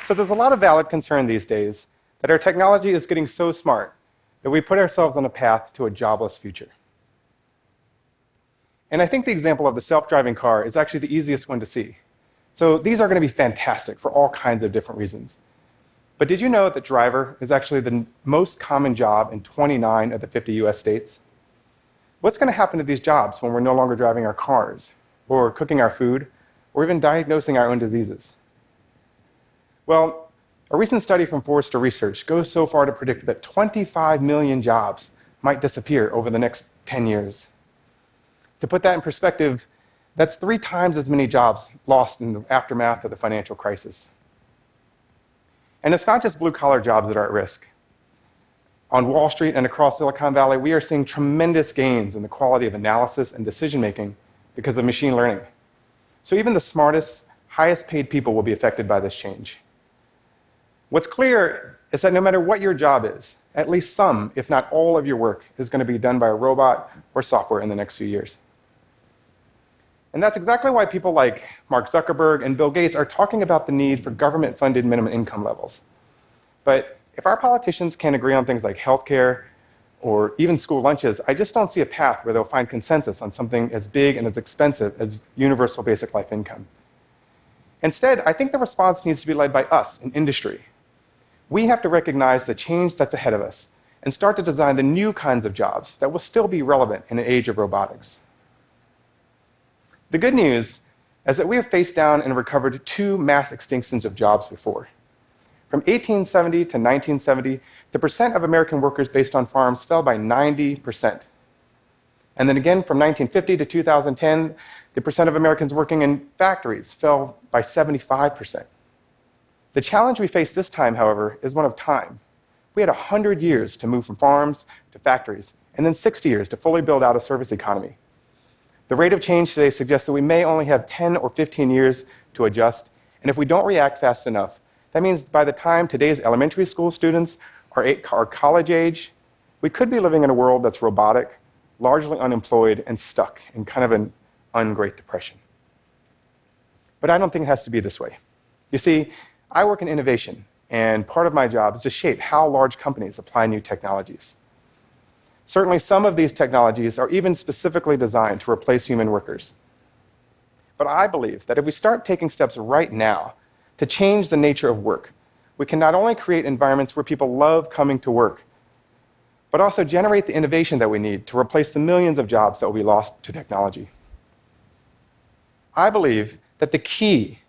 So there's a lot of valid concern these days that our technology is getting so smart that we put ourselves on a path to a jobless future. And I think the example of the self-driving car is actually the easiest one to see. So these are going to be fantastic for all kinds of different reasons. But did you know that driver is actually the most common job in 29 of the 50 US states? What's going to happen to these jobs when we're no longer driving our cars, or cooking our food, or even diagnosing our own diseases? Well, a recent study from Forrester Research goes so far to predict that 25 million jobs might disappear over the next 10 years. To put that in perspective, that's 3 times as many jobs lost in the aftermath of the financial crisis. And it's not just blue-collar jobs that are at risk. On Wall Street and across Silicon Valley, we are seeing tremendous gains in the quality of analysis and decision-making because of machine learning. So even the smartest, highest-paid people will be affected by this change. What's clear is that no matter what your job is, at least some, if not all of your work is going to be done by a robot or software in the next few years. And that's exactly why people like Mark Zuckerberg and Bill Gates are talking about the need for government-funded minimum income levels. But if our politicians can't agree on things like healthcare or even school lunches, I just don't see a path where they'll find consensus on something as big and as expensive as universal basic life income. Instead, I think the response needs to be led by us in industry. We have to recognize the change that's ahead of us and start to design the new kinds of jobs that will still be relevant in an age of robotics. The good news is that we have faced down and recovered 2 mass extinctions of jobs before. From 1870 to 1970, the percent of American workers based on farms fell by 90%. And then again, from 1950 to 2010, the percent of Americans working in factories fell by 75%. The challenge we face this time, however, is one of time. We had 100 years to move from farms to factories, and then 60 years to fully build out a service economy. The rate of change today suggests that we may only have 10 or 15 years to adjust, and if we don't react fast enough, that means by the time today's elementary school students are college age, we could be living in a world that's robotic, largely unemployed, and stuck in kind of an un-Great Depression. But I don't think it has to be this way. You see, I work in innovation, and part of my job is to shape how large companies apply new technologies. Certainly, some of these technologies are even specifically designed to replace human workers. But I believe that if we start taking steps right now to change the nature of work, we can not only create environments where people love coming to work, but also generate the innovation that we need to replace the millions of jobs that will be lost to technology. I believe that the key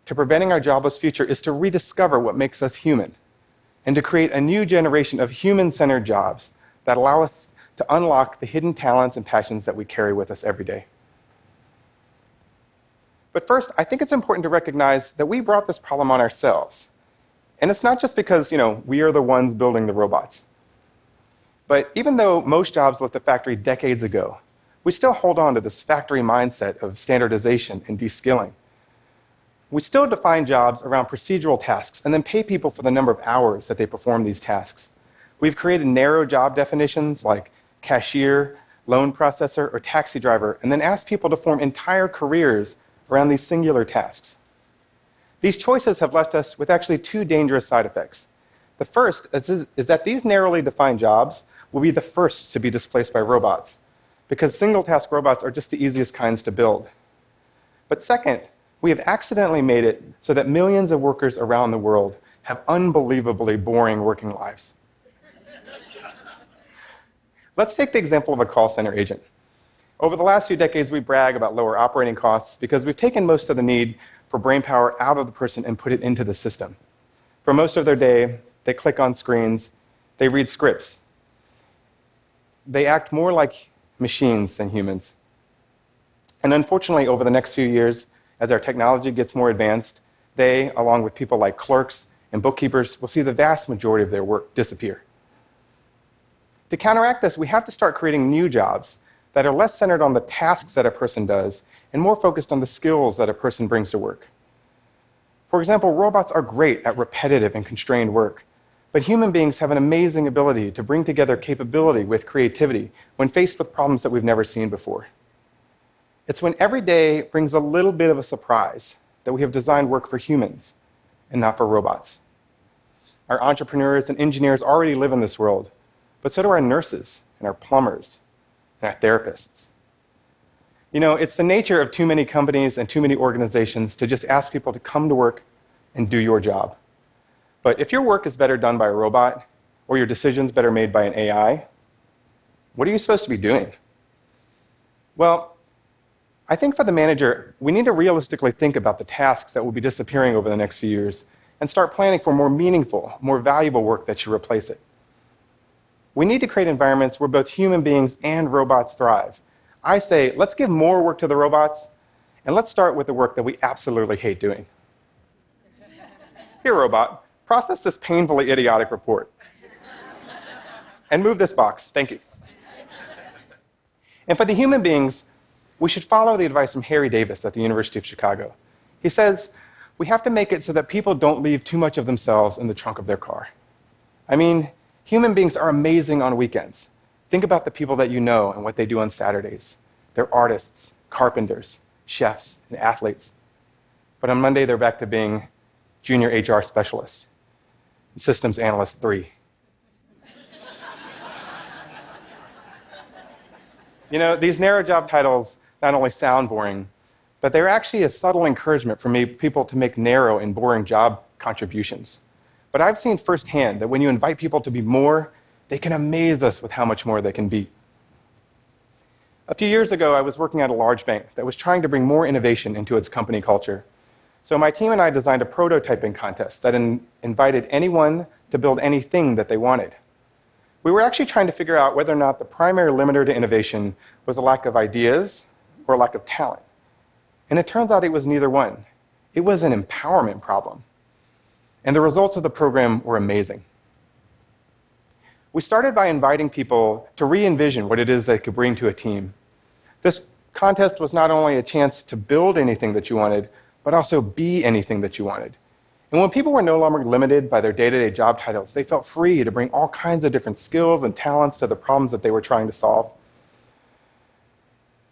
to preventing our jobless future is to rediscover what makes us human and to create a new generation of human-centered jobs that allow us to unlock the hidden talents and passions that we carry with us every day. But first, I think it's important to recognize that we brought this problem on ourselves. And it's not just because, we are the ones building the robots. But even though most jobs left the factory decades ago, we still hold on to this factory mindset of standardization and de-skilling. We still define jobs around procedural tasks and then pay people for the number of hours that they perform these tasks. We've created narrow job definitions like cashier, loan processor, or taxi driver, and then asked people to form entire careers around these singular tasks. These choices have left us with actually 2 dangerous side effects. The first is that these narrowly defined jobs will be the first to be displaced by robots, because single-task robots are just the easiest kinds to build. But second, we have accidentally made it so that millions of workers around the world have unbelievably boring working lives. Let's take the example of a call center agent. Over the last few decades, we brag about lower operating costs because we've taken most of the need for brainpower out of the person and put it into the system. For most of their day, they click on screens, they read scripts. They act more like machines than humans. And unfortunately, over the next few years, as our technology gets more advanced, they, along with people like clerks and bookkeepers, will see the vast majority of their work disappear. To counteract this, we have to start creating new jobs that are less centered on the tasks that a person does and more focused on the skills that a person brings to work. For example, robots are great at repetitive and constrained work, but human beings have an amazing ability to bring together capability with creativity when faced with problems that we've never seen before. It's when every day brings a little bit of a surprise that we have designed work for humans, and not for robots. Our entrepreneurs and engineers already live in this world, but so do our nurses and our plumbers and our therapists. You know, it's the nature of too many companies and too many organizations to just ask people to come to work and do your job. But if your work is better done by a robot, or your decisions better made by an AI, what are you supposed to be doing? Well, I think for the manager, we need to realistically think about the tasks that will be disappearing over the next few years and start planning for more meaningful, more valuable work that should replace it. We need to create environments where both human beings and robots thrive. I say, let's give more work to the robots, and let's start with the work that we absolutely hate doing. Here, robot, process this painfully idiotic report. And move this box, thank you. And for the human beings, we should follow the advice from Harry Davis at the University of Chicago. He says, we have to make it so that people don't leave too much of themselves in the trunk of their car. I mean, human beings are amazing on weekends. Think about the people that you know and what they do on Saturdays. They're artists, carpenters, chefs, and athletes. But on Monday, they're back to being junior HR specialist, systems analyst 3. You know, these narrow job titles not only sound boring, but they're actually a subtle encouragement for people to make narrow and boring job contributions. But I've seen firsthand that when you invite people to be more, they can amaze us with how much more they can be. A few years ago, I was working at a large bank that was trying to bring more innovation into its company culture. So my team and I designed a prototyping contest that invited anyone to build anything that they wanted. We were actually trying to figure out whether or not the primary limiter to innovation was a lack of ideas or a lack of talent. And it turns out it was neither one. It was an empowerment problem. And the results of the program were amazing. We started by inviting people to re-envision what it is they could bring to a team. This contest was not only a chance to build anything that you wanted, but also be anything that you wanted. And when people were no longer limited by their day-to-day job titles, they felt free to bring all kinds of different skills and talents to the problems that they were trying to solve.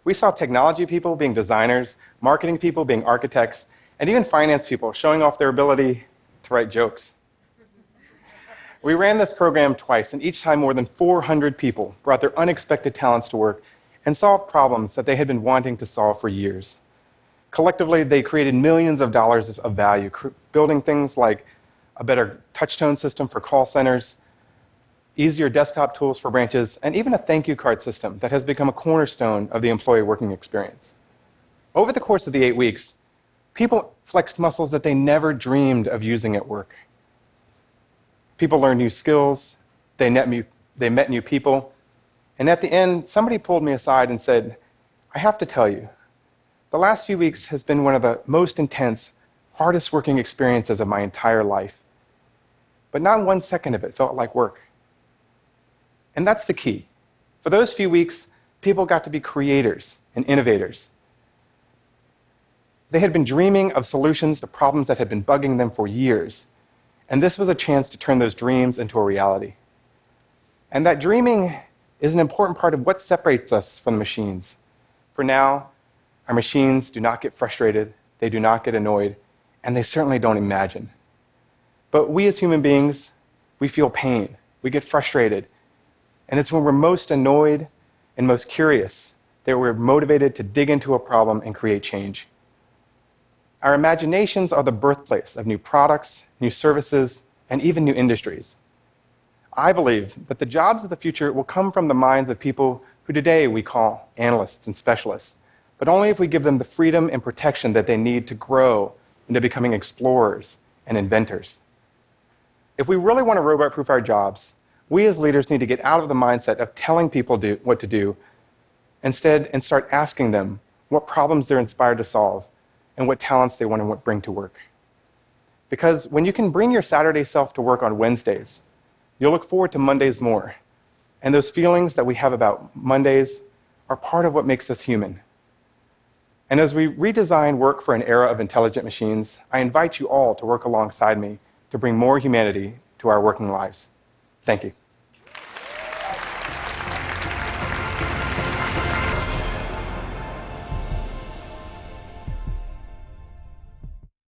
We saw technology people being designers, marketing people being architects, and even finance people showing off their ability to write jokes. We ran this program twice, and each time more than 400 people brought their unexpected talents to work and solved problems that they had been wanting to solve for years. Collectively, they created millions of dollars of value, building things like a better touch-tone system for call centers, easier desktop tools for branches, and even a thank you card system that has become a cornerstone of the employee working experience. Over the course of the 8 weeks, people flexed muscles that they never dreamed of using at work. People learned new skills, they met new people, and at the end, somebody pulled me aside and said, I have to tell you, the last few weeks has been one of the most intense, hardest working experiences of my entire life. But not 1 second of it felt like work. And that's the key. For those few weeks, people got to be creators and innovators. They had been dreaming of solutions to problems that had been bugging them for years. And this was a chance to turn those dreams into a reality. And that dreaming is an important part of what separates us from machines. For now, our machines do not get frustrated, they do not get annoyed, and they certainly don't imagine. But we as human beings, we feel pain, we get frustrated, and it's when we're most annoyed and most curious that we're motivated to dig into a problem and create change. Our imaginations are the birthplace of new products, new services, and even new industries. I believe that the jobs of the future will come from the minds of people who today we call analysts and specialists, but only if we give them the freedom and protection that they need to grow into becoming explorers and inventors. If we really want to robot-proof our jobs, we as leaders need to get out of the mindset of telling people what to do instead and start asking them what problems they're inspired to solve and what talents they want to bring to work. Because when you can bring your Saturday self to work on Wednesdays, you'll look forward to Mondays more. And those feelings that we have about Mondays are part of what makes us human. And as we redesign work for an era of intelligent machines, I invite you all to work alongside me to bring more humanity to our working lives. Thank you.